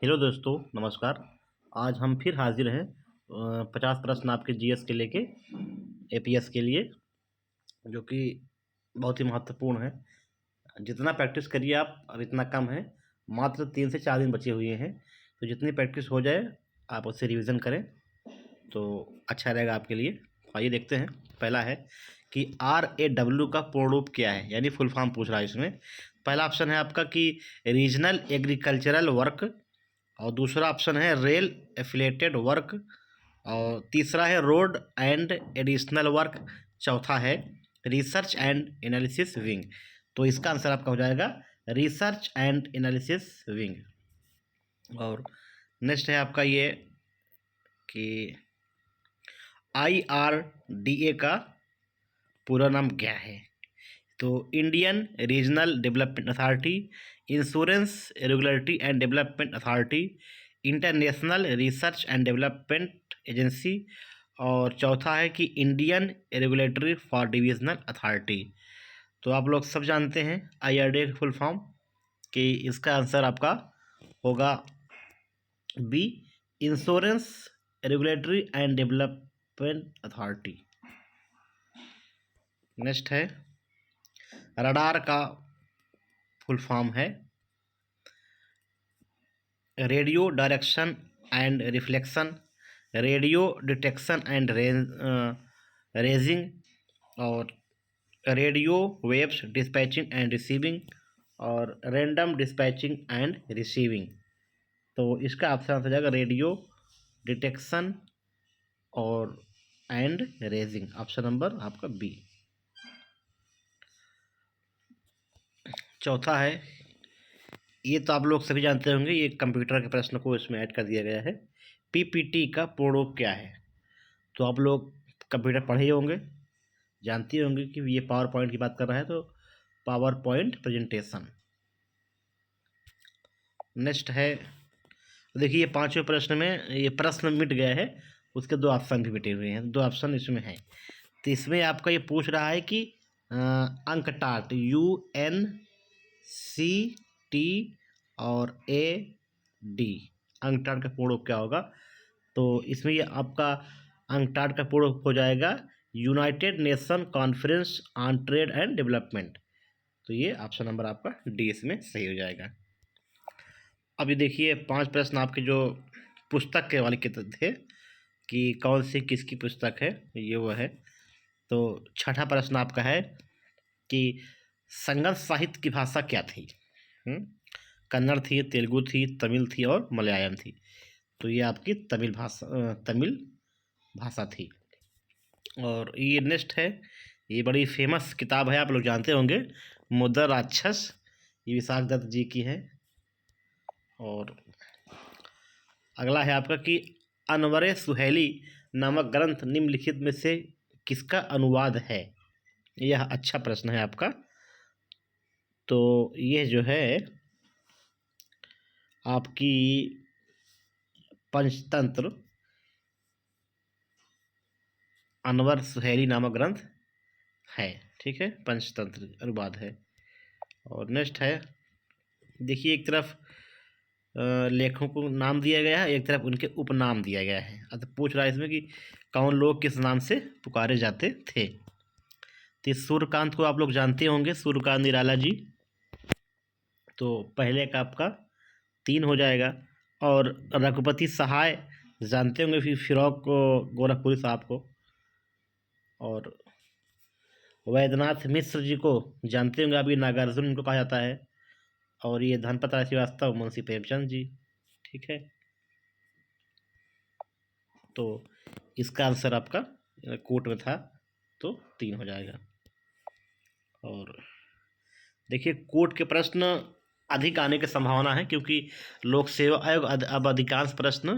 Hello दोस्तों, नमस्कार। आज हम फिर हाजिर हैं 50 प्रश्न आपके जीएस के लेके एपीएस के लिए, जो कि बहुत ही महत्वपूर्ण है। जितना प्रैक्टिस करिए आप, अब इतना कम है। मात्र 3 से 4 दिन बचे हुए हैं, तो जितनी प्रैक्टिस हो जाए आप उससे रिवीजन करें तो अच्छा रहेगा आपके लिए। आइए देखते हैं। पहला है कि RAW का पूर्ण रूप क्या है, यानी फुल फॉर्म पूछ रहा है इसमें। पहला ऑप्शन है आपका कि रीजनल एग्रीकल्चरल वर्क, और दूसरा ऑप्शन है रेल एफिलेटेड वर्क, और तीसरा है रोड एंड एडिशनल वर्क, चौथा है रिसर्च एंड एनालिसिस विंग। तो इसका आंसर आपका हो जाएगा रिसर्च एंड एनालिसिस विंग। और नेक्स्ट है आपका ये कि IRDA का पूरा नाम क्या है। तो Indian regional development authority, insurance regulatory and development authority, international research and development agency, और चौथा है कि Indian regulatory for divisional authority. तो आप लोग सब जानते हैं IRDA का फुल फॉर्म, कि इसका आंसर आपका होगा B, insurance regulatory and development authority. Next है रडार का फुल फॉर्म है radio direction and reflection, radio detection and ranging, और radio waves dispatching and receiving, और रैंडम डिस्पैचिंग एंड रिसीविंग। तो इसका ऑप्शन हो जाएगा रेडियो डिटेक्शन और एंड रेजिंग, ऑप्शन नंबर आपका बी। चौथा है, ये तो आप लोग सभी जानते होंगे, ये कंप्यूटर के प्रश्न को इसमें ऐड कर दिया गया है। PPT का पूर्ण रूप क्या है। तो आप लोग कंप्यूटर पढ़े होंगे, जानते होंगे कि ये पावर पॉइंट की बात कर रहा है, तो पावर पॉइंट प्रेजेंटेशन। नेक्स्ट है, देखिए ये पांचवें प्रश्न में ये प्रश्न मिट गया है, उसके दो ऑप्शन भी मिटे हुए हैं, दो ऑप्शन इसमें हैं। तो इसमें आपका ये पूछ रहा है कि अंकटाट UNCT और AD, अंकटाट का पूर्ण रूप क्या होगा। तो इसमें ये आपका अंकटाड का पूर्ण हो जाएगा United nation conference on trade and development. तो ये ऑप्शन नंबर आपका डी इसमें सही हो जाएगा। अभी देखिए 5 प्रश्न आपके जो पुस्तक के वाले के थे कि कौन सी किसकी पुस्तक है, ये वो है। तो छठा प्रश्न आपका है कि संगत साहित्य की भाषा क्या थी। कन्नड़ थी, तेलुगु थी, तमिल थी और मलयालम थी। तो ये आपकी तमिल भाषा थी। और ये नेक्स्ट है, ये बड़ी फेमस किताब है, आप लोग जानते होंगे, मुद्रा राक्षस, ये विशाख दत्त जी की है। और अगला है आपका कि अनवर सुहेली नामक ग्रंथ निम्नलिखित में से किसका अनुवाद है। यह अच्छा प्रश्न है आपका। तो यह जो है आपकी पंचतंत्र अनवर सुहेली नामक ग्रंथ है, ठीक है, पंचतंत्र अनुवाद है। और नेक्स्ट है, देखिए एक तरफ लेखकों को नाम दिया गया है, एक तरफ उनके उपनाम दिया गया है। अब पूछ रहा है इसमें कि कौन लोग किस नाम से पुकारे जाते थे। तो सूर्यकांत को आप लोग जानते होंगे, सूर्यकांत निराला जी। तो पहले का आपका 3 हो जाएगा। और रघुपति सहाय जानते होंगे, फिर फिरोक गोरखपुरी साहब को। और वैद्यनाथ मिश्र जी को जानते होंगे, अभी नागार्जुन इनको कहा जाता है। और ये धनपत राय श्रीवास्तव, मुंशी प्रेमचंद जी, ठीक है। तो इसका आंसर आपका कोट में था, तो 3 हो जाएगा। और देखिए कोट के प्रश्न अधिक आने की संभावना है, क्योंकि लोक सेवा आयोग अब अधिकांश प्रश्न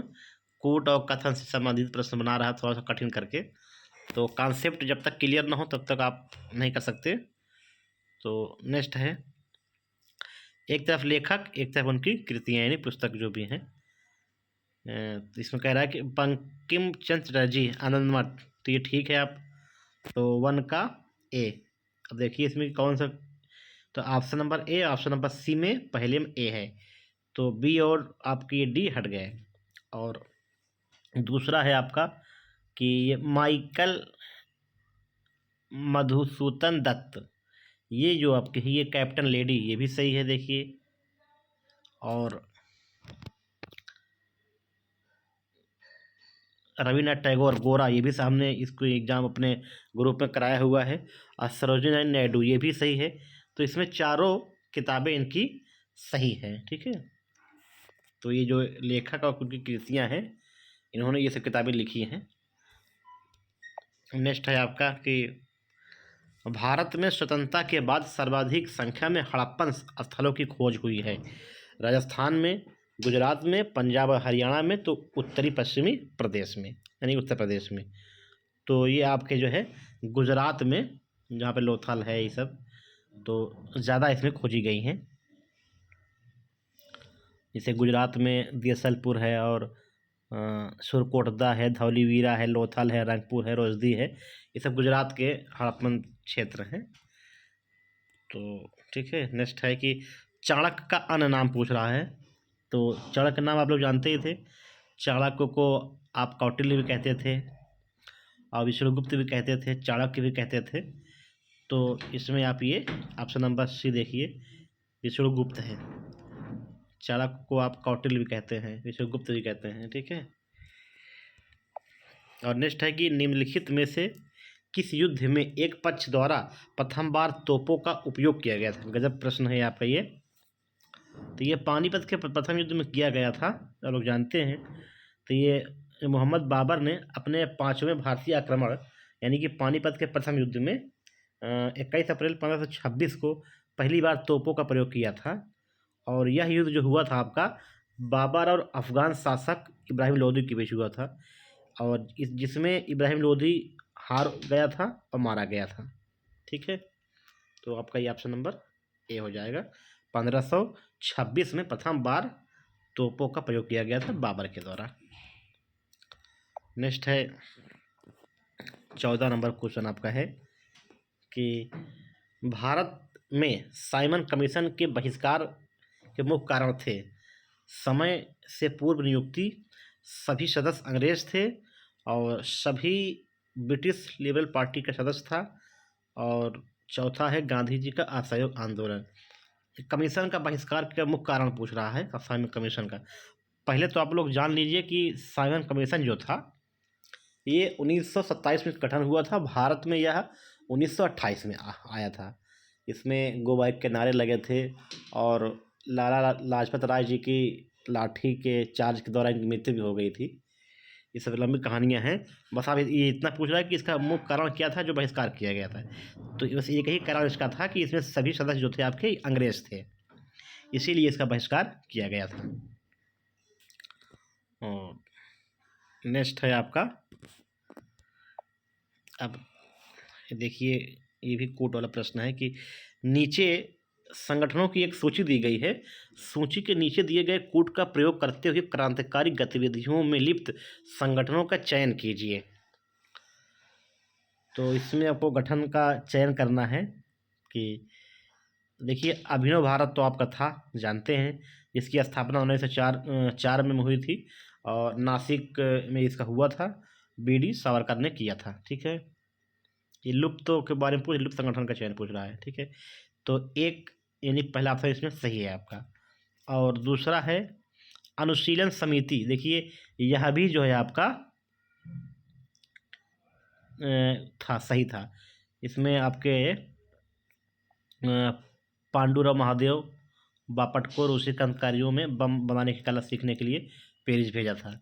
कोट और कथन से संबंधित प्रश्न बना रहा है, थोड़ा सा कठिन करके। तो कॉन्सेप्ट जब तक क्लियर ना हो तब तक आप नहीं कर सकते। तो नेक्स्ट है, एक तरफ लेखक, एक तरफ उनकी कृतियाँ, यानी पुस्तक जो भी हैं। तो इसमें कह रहा है कि बंकिम चंद्र चटर्जी आनंद मठ, तो ये ठीक है आप। तो 1 का ए। अब देखिए इसमें कौन सा, तो option number A, option number C में पहले में ए है। तो बी और आपकी ये डी हट गए। और दूसरा है आपका कि ये माइकल मधुसूदन दत्त, ये जो आपके है ये कैप्टन लेडी, ये भी सही है देखिए। और रविन्द्रनाथ टैगोर गोरा, ये भी सामने इसको एग्जाम अपने ग्रुप में कराया हुआ है। और सरोजिनी नायडू, ये भी सही है। तो इसमें चारों किताबें इनकी सही हैं, ठीक है। तो ये जो लेखक और उनकी कृतियाँ हैं, इन्होंने ये सब किताबें लिखी हैं। नेक्स्ट है आपका कि भारत में स्वतंत्रता के बाद सर्वाधिक संख्या में हड़प्पन स्थलों की खोज हुई है। राजस्थान में, गुजरात में, पंजाब और हरियाणा में, तो उत्तरी पश्चिमी प्रदेश में, यानी उत्तर प्रदेश में। तो ये आपके जो है गुजरात में, जहाँ पे लोथल है ये सब, तो ज़्यादा इसमें खोजी गई हैं। जैसे गुजरात में देसलपुर है, और सुरकोटदा है, धौलीवीरा है, लोथल है, रंगपुर है, रोजदी है, ये सब गुजरात के हड़प्पन क्षेत्र हैं। तो ठीक है। नेक्स्ट है कि चाणक्य का अन्य नाम पूछ रहा है। तो चाणक्य का नाम आप लोग जानते ही थे। चाणक्य को आप कौटिल्य भी कहते थे, और विष्णुगुप्त भी कहते थे, चाणक्य भी कहते थे। तो इसमें आप ये ऑप्शन नंबर सी देखिए, विष्णुगुप्त है। चाणक्य को आप कौटिल्य भी कहते हैं, विष्णुगुप्त भी कहते हैं, ठीक है। और नेक्स्ट है कि निम्नलिखित में से किस युद्ध में एक पक्ष द्वारा प्रथम बार तोपों का उपयोग किया गया था? गजब प्रश्न है आपका ये। तो ये पानीपत के प्रथम युद्ध में किया गया था, आप लोग जानते हैं। तो ये मोहम्मद बाबर ने अपने 5वें भारतीय आक्रमण, यानी कि पानीपत के प्रथम युद्ध में 21 अप्रैल 1526 को पहली बार तोपों का प्रयोग किया था। और यह युद्ध जो हुआ था आपका बाबर और अफगान शासक इब्राहिम लोदी के बीच हुआ था, और जिसमें इब्राहिम लोदी हार गया था और मारा गया था, ठीक है। तो आपका ये ऑप्शन नंबर ए हो जाएगा। 1526 में प्रथम बार तोपों का प्रयोग किया गया था बाबर के द्वारा। नेक्स्ट है 14 नंबर क्वेश्चन आपका है कि भारत में साइमन कमीशन के बहिष्कार के मुख्य कारण थे। समय से पूर्व नियुक्ति, सभी सदस्य अंग्रेज थे, और सभी ब्रिटिश लिबरल पार्टी का सदस्य था, और चौथा है गांधी जी का असहयोग आंदोलन। कमीशन का बहिष्कार का मुख्य कारण पूछ रहा है साइमन कमीशन का। पहले तो आप लोग जान लीजिए कि साइमन कमीशन जो था ये 1927 में गठन हुआ था। भारत में यह 1928 में आया था। इसमें गो बैक के नारे लगे थे, और लाला लाजपत राय जी की लाठी के चार्ज के दौरान इनकी मृत्यु भी हो गई थी। ये सब लंबी कहानियाँ हैं। बस आप ये इतना पूछ रहा है कि इसका मुख्य कारण क्या था जो बहिष्कार किया गया था। तो बस एक ही कारण इसका था कि इसमें सभी सदस्य जो थे आपके अंग्रेज थे, इसीलिए इसका बहिष्कार किया गया था। और नेक्स्ट है आपका, अब देखिए ये भी कोट वाला प्रश्न है कि नीचे संगठनों की एक सूची दी गई है। सूची के नीचे दिए गए कोड का प्रयोग करते हुए क्रांतिकारी गतिविधियों में लिप्त संगठनों का चयन कीजिए। तो इसमें आपको गठन का चयन करना है कि देखिए अभिनव भारत तो आपका था, जानते हैं, इसकी स्थापना 1904 में हुई थी, और नासिक में इसका हुआ था। बीडी सावरकर ने किया था, ठीक है। ये लुप्तों के बारे में पूछ, लुप्त संगठन का चयन पूछ रहा है, ठीक है। तो एक यानी पहला ऑप्शन इसमें सही है आपका। और दूसरा है अनुशीलन समिति। देखिए यह भी जो है आपका था, सही था। इसमें आपके पांडुराव महादेव बापट को रूसी क्रांतिकारियों में बम बनाने की कला सीखने के लिए पेरिस भेजा था।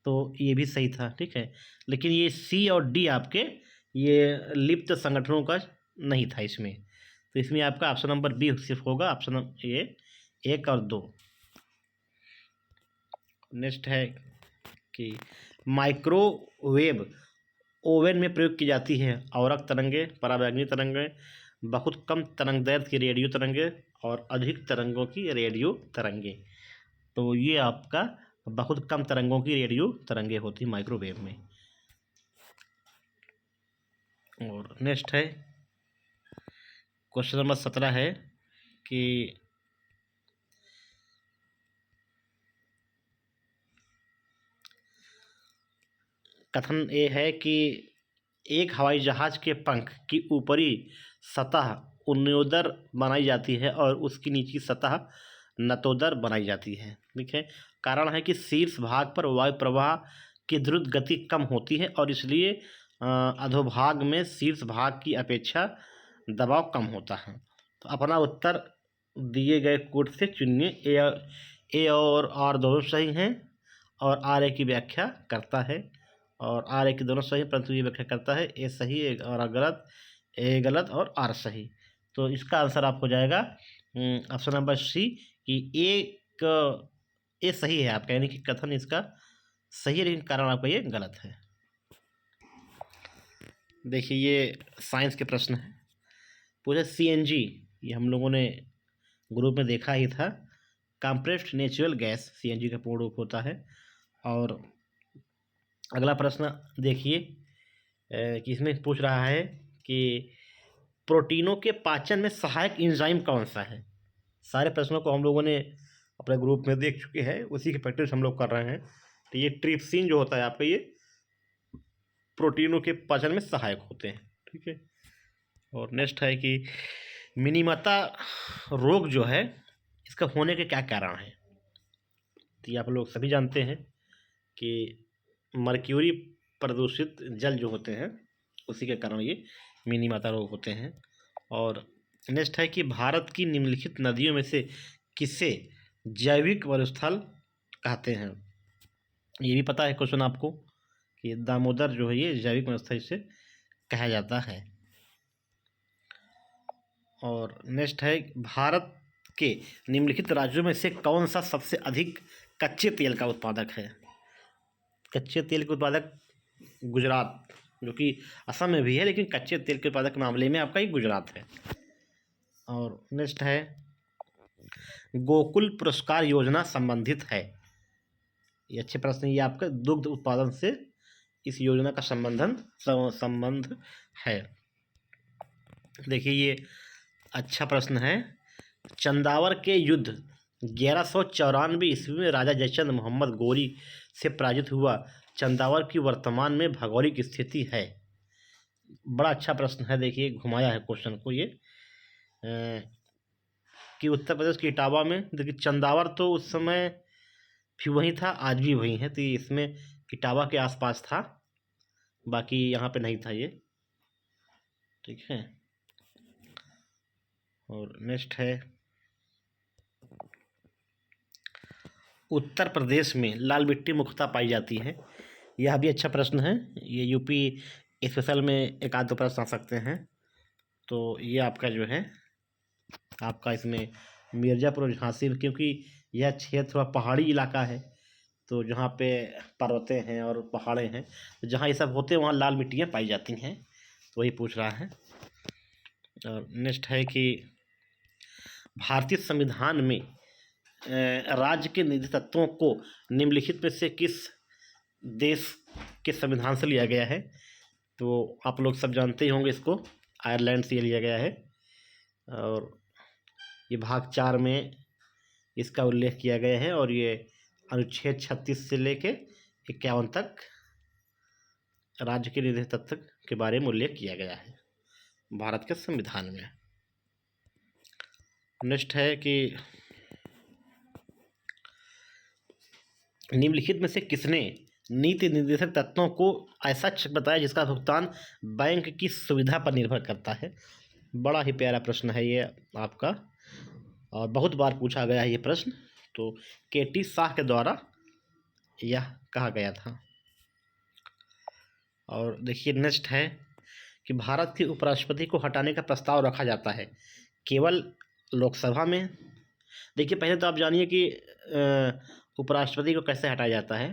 तो ये भी सही था, ठीक है। लेकिन ये सी और डी आपके ये लिप्त संगठनों का नहीं था इसमें। तो इसमें आपका ऑप्शन नंबर बी सिर्फ होगा, ऑप्शन ए 1 और 2। नेक्स्ट है कि माइक्रोवेव ओवन में प्रयोग की जाती है औरक तरंगे, पराबैंगनी तरंगे, बहुत कम तरंग दैर्ध्य की रेडियो तरंगे, और अधिक तरंगों की रेडियो तरंगे। तो ये आपका बहुत कम तरंगों की रेडियो तरंगे होती माइक्रोवेव में। और नेक्स्ट है क्वेश्चन नंबर 17 है कि कथन ये है कि एक हवाई जहाज़ के पंख की ऊपरी सतह उन्नोदर बनाई जाती है और उसकी निचली सतह नतोदर बनाई जाती है। ठीक है, कारण है कि शीर्ष भाग पर वायु प्रवाह की द्रुत गति कम होती है और इसलिए अधोभाग में शीर्ष भाग की अपेक्षा दबाव कम होता है। तो अपना उत्तर दिए गए कोड से चुनिए। ए और आर दोनों सही हैं और आर ए की व्याख्या करता है, और आर ए की दोनों सही, परंतु ये व्याख्या करता है ए सही और गलत, ए गलत और आर सही। तो इसका आंसर आपको जाएगा ऑप्शन नंबर सी कि ए सही है आपका, यानी कि कथन इसका सही है, लेकिन कारण आपका ये गलत है। देखिए ये साइंस के प्रश्न है। पूछे सीएनजी, ये हम लोगों ने ग्रुप में देखा ही था, कंप्रेस्ड नेचुरल गैस सीएनजी का पूर्ण रूप होता है। और अगला प्रश्न देखिए कि इसमें पूछ रहा है कि प्रोटीनों के पाचन में सहायक एंजाइम कौन सा है। सारे प्रश्नों को हम लोगों ने अपने ग्रुप में देख चुके हैं, उसी की प्रैक्टिस हम लोग कर रहे हैं। तो ये ट्रिप्सिन जो होता है आपका, ये प्रोटीनों के पाचन में सहायक होते हैं। ठीक है, और नेक्स्ट है कि मिनीमता रोग जो है इसका होने के क्या कारण है। तो ये आप लोग सभी जानते हैं कि मर्क्यूरी प्रदूषित जल जो होते हैं उसी के कारण ये मिनीमाता रोग होते हैं। और नेक्स्ट है कि भारत की निम्नलिखित नदियों में से किसे जैविक मरुस्थल कहते हैं। ये भी पता है क्वेश्चन आपको कि दामोदर जो है ये जैविक मरुस्थल से कहा जाता है। और नेक्स्ट है भारत के निम्नलिखित राज्यों में से कौन सा सबसे अधिक कच्चे तेल का उत्पादक है। कच्चे तेल के उत्पादक गुजरात, जो कि असम में भी है, लेकिन कच्चे तेल के उत्पादक के मामले में आपका ही गुजरात है। और नेक्स्ट है गोकुल पुरस्कार योजना संबंधित है। ये अच्छे प्रश्न, ये आपका दुग्ध उत्पादन से इस योजना का संबंध है। देखिए ये अच्छा प्रश्न है। चंदावर के युद्ध 1194 ईस्वी में राजा जयचंद मोहम्मद गौरी से पराजित हुआ चंदावर की वर्तमान में भौगोलिक स्थिति है। बड़ा अच्छा प्रश्न है। देखिए घुमाया है क्वेश्चन को ये कि उत्तर प्रदेश के इटावा में, देखिए चंदावर तो उस समय भी वहीं था, आज भी वहीं है, तो इसमें इटावा के आसपास था, बाकी यहाँ पे नहीं था ये। ठीक है, और नेक्स्ट है उत्तर प्रदेश में लाल मिट्टी मुख्यतः पाई जाती है। यह भी अच्छा प्रश्न है, ये यूपी स्पेशल में एक आध दो प्रश्न आ सकते हैं। तो ये आपका जो है आपका इसमें मिर्ज़ापुर और झांसी, क्योंकि यह क्षेत्र थोड़ा पहाड़ी इलाका है, तो जहाँ पे पर्वतें हैं और पहाड़े हैं, तो जहाँ ये सब होते हैं वहाँ लाल मिट्टियाँ पाई जाती हैं। तो वही पूछ रहा है। और नेक्स्ट है कि भारतीय संविधान में राज्य के निजी तत्वों को निम्नलिखित में से किस देश के संविधान से लिया गया है। तो आप लोग सब जानते ही होंगे इसको, आयरलैंड से लिया गया है। और ये भाग 4 में इसका उल्लेख किया गया है, और ये अनुच्छेद 36 से लेके 51 तक राज्य के निजी तत्व के बारे में उल्लेख किया गया है भारत के संविधान में। नेक्स्ट है कि निम्नलिखित में से किसने नीति निर्देशक तत्वों को ऐसा चेक बताया जिसका भुगतान बैंक की सुविधा पर निर्भर करता है। बड़ा ही प्यारा प्रश्न है ये आपका, और बहुत बार पूछा गया है ये प्रश्न। तो केटी शाह के द्वारा यह कहा गया था। और देखिए नेक्स्ट है कि भारत के उपराष्ट्रपति को हटाने का प्रस्ताव रखा जाता है केवल लोकसभा में। देखिए पहले तो आप जानिए कि उपराष्ट्रपति को कैसे हटाया जाता है।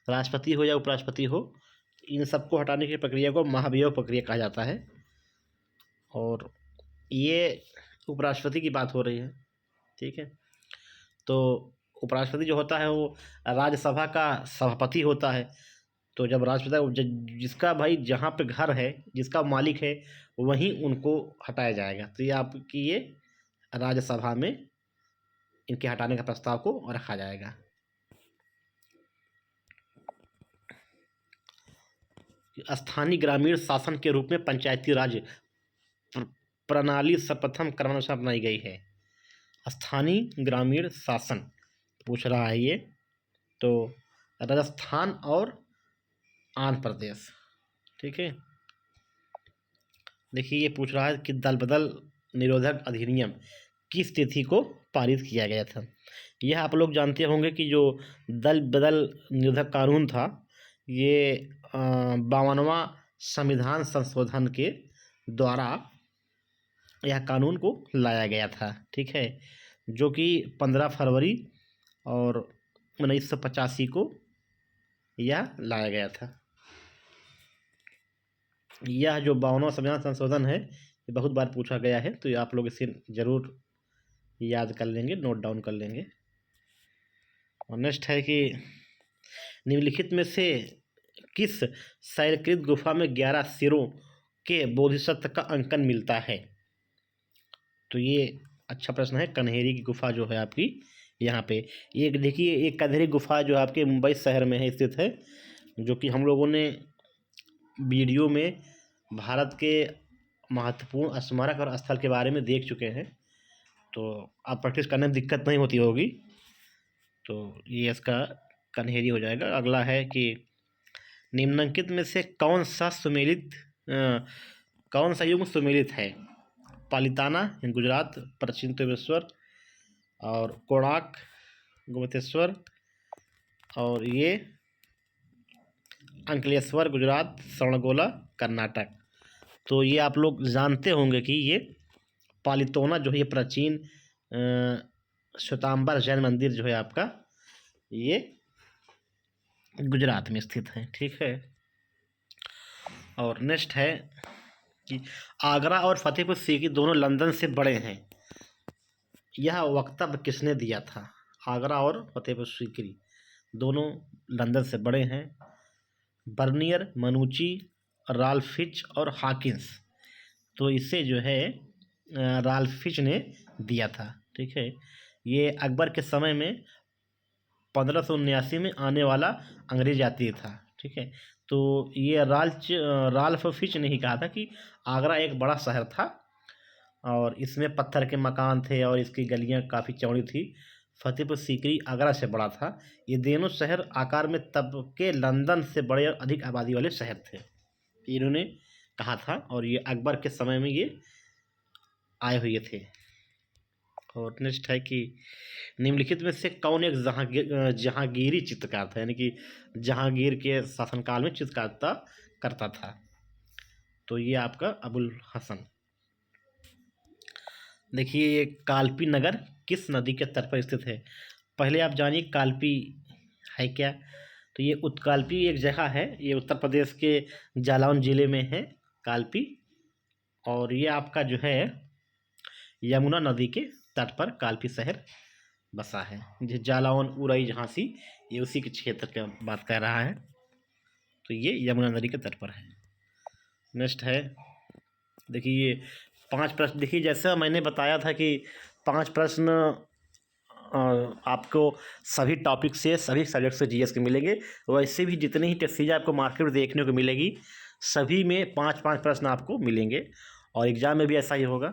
राष्ट्रपति हो या उपराष्ट्रपति हो, इन सबको हटाने की प्रक्रिया को महाभियोग प्रक्रिया कहा जाता है। और ये उपराष्ट्रपति की बात हो रही है। ठीक है, तो उपराष्ट्रपति जो होता है वो राज्यसभा का सभापति होता है। तो जब राष्ट्रपति जिसका भाई जहाँ पे घर है, जिसका मालिक है, वहीं उनको हटाया जाएगा। तो ये आपकी ये राज्यसभा में इनके हटाने का प्रस्ताव को रखा जाएगा। स्थानीय ग्रामीण शासन के रूप में पंचायती राज प्रणाली सर्वप्रथम क्रमशः अपनाई गई है। स्थानीय ग्रामीण शासन पूछ रहा है ये, तो राजस्थान और आंध्र प्रदेश। ठीक है, देखिए ये पूछ रहा है कि दल बदल निरोधक अधिनियम किस तिथि को पारित किया गया था। यह आप लोग जानते होंगे कि जो दल बदल निरोधक कानून था ये 52वां संविधान संशोधन के द्वारा यह कानून को लाया गया था। ठीक है, जो कि 15 फरवरी और 1985 को यह लाया गया था। यह जो 52वां संविधान संशोधन है ये बहुत बार पूछा गया है, तो आप लोग इसे ज़रूर याद कर लेंगे, नोट डाउन कर लेंगे। और नेक्स्ट है कि निम्नलिखित में से किस शैलकृत गुफा में 11 सिरों के बोधिसत्व का अंकन मिलता है। तो ये अच्छा प्रश्न है। कन्हेरी की गुफा जो है आपकी यहाँ पे, एक देखिए एक कन्हेरी गुफा जो आपके मुंबई शहर में है स्थित है, जो कि हम लोगों ने वीडियो में भारत के महत्वपूर्ण स्मारक और स्थल के बारे में देख चुके हैं, तो आप प्रैक्टिस करने में दिक्कत नहीं होती होगी। तो ये इसका कन्हेरी हो जाएगा। अगला है कि निम्नलिखित में से कौन सा युग सुमेलित है। पालिताना गुजरात, प्राचीन त्रिवेश्वर और कोणार्क गोमतेश्वर, और ये अंकलेश्वर गुजरात, श्रवणबेला कर्नाटक। तो ये आप लोग जानते होंगे कि ये पालिताना जो है ये प्राचीन श्वेतांबर जैन मंदिर जो है आपका ये गुजरात में स्थित है। ठीक है, और नेक्स्ट है कि आगरा और फतेहपुर सीकरी दोनों लंदन से बड़े हैं। यह वक्तव्य किसने दिया था। आगरा और फतेहपुर सीकरी दोनों लंदन से बड़े हैं। बर्नियर, मनुची, राल्फिच और हॉकिंस। तो इसे जो है राल्फिच ने दिया था। ठीक है, ये अकबर के समय में 1579 में आने वाला अंग्रेज यात्री था। ठीक है, तो ये राल्फ फिच ने ही कहा था कि आगरा एक बड़ा शहर था और इसमें पत्थर के मकान थे और इसकी गलियां काफ़ी चौड़ी थी। फतेहपुर सीकरी आगरा से बड़ा था। ये दोनों शहर आकार में तब के लंदन से बड़े और अधिक आबादी वाले शहर थे, इन्होंने कहा था, और ये अकबर के समय में ये आए हुए थे। और नेक्स्ट है कि निम्नलिखित में से कौन एक जहांगीरी चित्रकार था, यानी कि जहांगीर के शासनकाल में चित्रकारिता करता था। तो ये आपका अबुल हसन। देखिए ये कालपी नगर किस नदी के तट पर स्थित है। पहले आप जानिए कालपी है क्या। तो ये उत्कालपी एक जगह है, ये उत्तर प्रदेश के जालौन जिले में है कालपी, और ये आपका जो है यमुना नदी के तट पर कालपी शहर बसा है। जो जालौन, उरई, झांसी ये उसी के क्षेत्र का बात कर रहा है। तो ये यमुना नदी के तट पर है। नेक्स्ट है, देखिए ये 5 प्रश्न। देखिए जैसा मैंने बताया था कि 5 प्रश्न आपको सभी टॉपिक से, सभी सब्जेक्ट से जीएस के मिलेंगे। वैसे भी जितनी ही टेस्ट सीरीज आपको मार्केट में देखने को मिलेगी, सभी में 5-5 प्रश्न आपको मिलेंगे, और एग्ज़ाम में भी ऐसा ही होगा।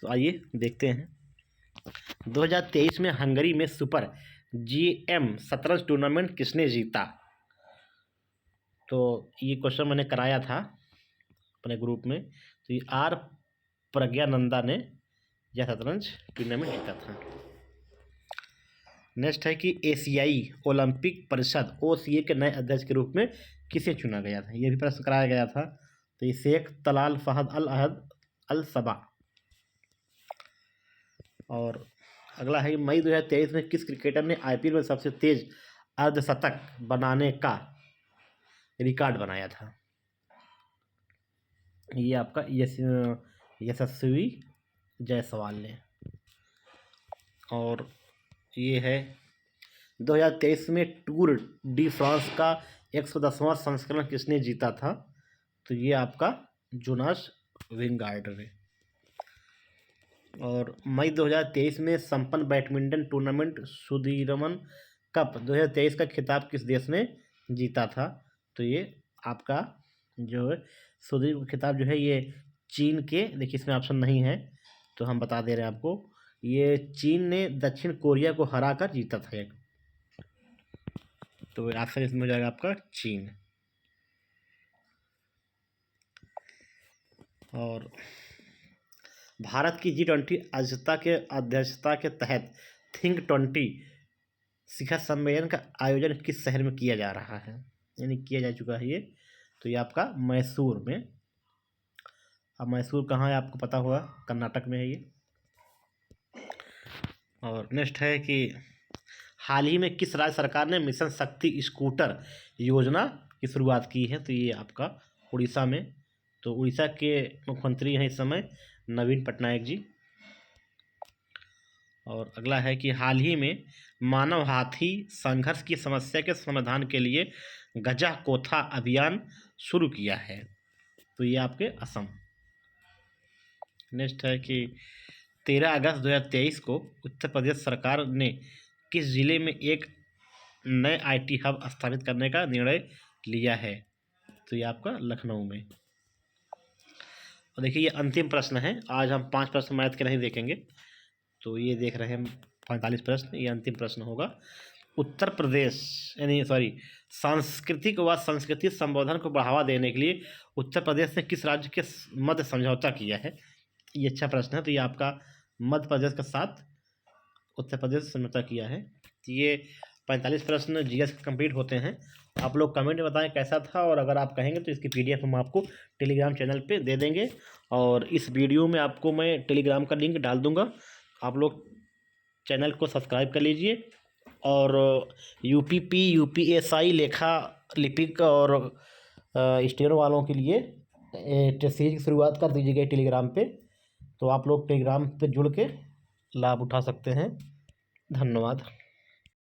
तो आइए देखते हैं। 2023 में हंगरी में सुपर GM शतरंज टूर्नामेंट किसने जीता। तो ये क्वेश्चन मैंने कराया था अपने ग्रुप में। तो ये आर प्रज्ञानंदा ने यह शतरंज टूर्नामेंट जीता था। नेक्स्ट है कि एशियाई ओलंपिक परिषद OCA के नए अध्यक्ष के रूप में किसे चुना गया था। यह भी प्रश्न कराया गया था। तो ये शेख तलाल फहद अल अहद अल सबा। और अगला है मई 2023 में किस क्रिकेटर ने IPL में सबसे तेज अर्धशतक बनाने का रिकॉर्ड बनाया था। ये आपका यशस्वी जायसवाल ने। और ये है 2023 में टूर डी फ्रांस का 110वां संस्करण किसने जीता था। तो ये आपका जोनास विंगार्ड ने। और मई 2023 में संपन्न बैडमिंटन टूर्नामेंट सुदीरमन कप 2023 का खिताब किस देश ने जीता था। तो ये आपका जो है सुदीप खिताब जो है ये चीन के, देखिए इसमें ऑप्शन नहीं है तो हम बता दे रहे हैं आपको, ये चीन ने दक्षिण कोरिया को हरा कर जीता था एक। तो आंसर इसमें हो जाएगा आपका चीन। और भारत की G20 अध्यक्षता के तहत थिंक 20 शिखर सम्मेलन का आयोजन किस शहर में किया जा रहा है, यानी किया जा चुका है ये, तो ये आपका मैसूर में। अब मैसूर कहाँ है आपको पता होगा, कर्नाटक में है ये। और नेक्स्ट है कि हाल ही में किस राज्य सरकार ने मिशन शक्ति स्कूटर योजना की शुरुआत की है, तो ये आपका उड़ीसा में। तो उड़ीसा के मुख्यमंत्री हैं इस समय नवीन पटनायक जी। और अगला है कि हाल ही में मानव हाथी संघर्ष की समस्या के समाधान के लिए गजा कोथा अभियान शुरू किया है, तो ये आपके असम। नेक्स्ट है कि 13 अगस्त 2023 को उत्तर प्रदेश सरकार ने किस जिले में एक नए IT हब स्थापित करने का निर्णय लिया है, तो ये आपका लखनऊ में। और देखिए ये अंतिम प्रश्न है, आज हम 5 प्रश्न मैथ के नहीं देखेंगे, तो ये देख रहे हैं 45 प्रश्न, ये अंतिम प्रश्न होगा। उत्तर प्रदेश सांस्कृतिक व संस्कृति संवर्धन को बढ़ावा देने के लिए उत्तर प्रदेश ने किस राज्य के मध्य समझौता किया है, ये अच्छा प्रश्न है। तो ये आपका मध्य प्रदेश के साथ उत्तर प्रदेश समझौता किया है। तो ये 45 प्रश्न GS कंप्लीट होते हैं। आप लोग कमेंट में बताएं कैसा था, और अगर आप कहेंगे तो इसकी PDF हम आपको टेलीग्राम चैनल पे दे देंगे, और इस वीडियो में आपको मैं टेलीग्राम का लिंक डाल दूंगा। आप लोग चैनल को सब्सक्राइब कर लीजिए, और UPP UPSI लेखा लिपिक और स्टेनो वालों के लिए टेस्ट सीरीज की शुरुआत कर दीजिएगा टेलीग्राम पे, तो आप लोग टेलीग्राम पे जुड़ के लाभ उठा सकते हैं। धन्यवाद।